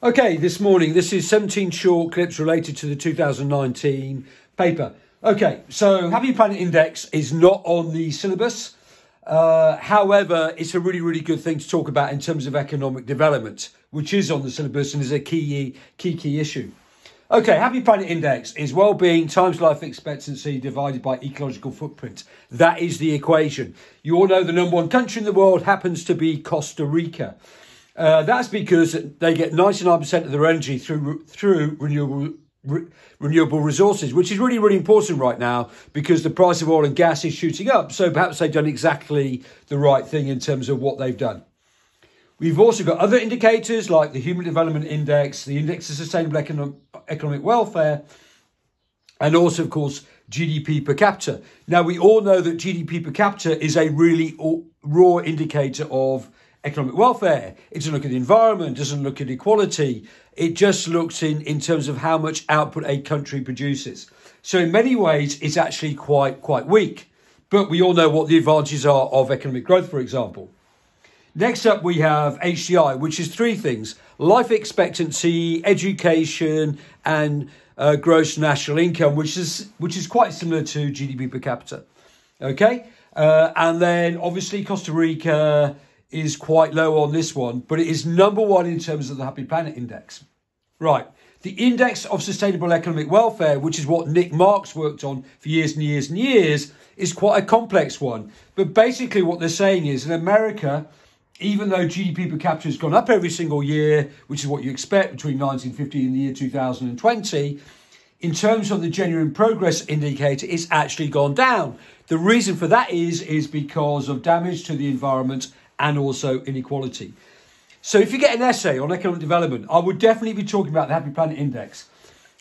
Okay, this morning, this is 17 short clips related to the 2019 paper. Okay, so Happy Planet Index is not on the syllabus. However, it's a really, really good thing to talk about in terms of economic development, which is on the syllabus and is a key issue. Okay, Happy Planet Index is well-being times life expectancy divided by ecological footprint. That is the equation. You all know the number one country in the world happens to be Costa Rica. That's because they get 99% of their energy through renewable resources, which is really, really important right now because the price of oil and gas is shooting up. So perhaps they've done exactly the right thing in terms of what they've done. We've also got other indicators like the Human Development Index, the Index of Sustainable Economic Welfare, and also, of course, GDP per capita. Now, we all know that GDP per capita is a really raw indicator of economic welfare. It doesn't look at the environment, doesn't look at equality. It just looks in terms of how much output a country produces. So in many ways, it's actually quite weak. But we all know what the advantages are of economic growth, for example. Next up, we have HDI, which is three things: life expectancy, education, and gross national income, which is quite similar to GDP per capita. Okay, and then obviously Costa Rica is quite low on this one, but it is number one in terms of the Happy Planet Index. Right. The Index of Sustainable Economic Welfare, which is what Nick Marks worked on for years and years and years, is quite a complex one. But basically what they're saying is in America, even though GDP per capita has gone up every single year, which is what you expect between 1950 and the year 2020, in terms of the genuine progress indicator, it's actually gone down. The reason for that is because of damage to the environment and also inequality. So if you get an essay on economic development, I would definitely be talking about the Happy Planet Index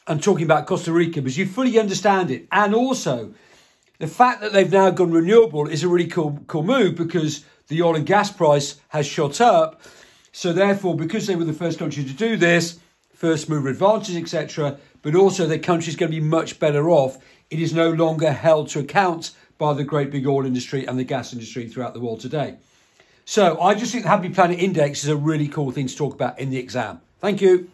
and talking about Costa Rica because you fully understand it. And also, the fact that they've now gone renewable is a really cool move because the oil and gas price has shot up. So therefore, because they were the first country to do this, first mover advantage, etc., but also their country is going to be much better off. It is no longer held to account by the great big oil industry and the gas industry throughout the world today. So I just think the Happy Planet Index is a really cool thing to talk about in the exam. Thank you.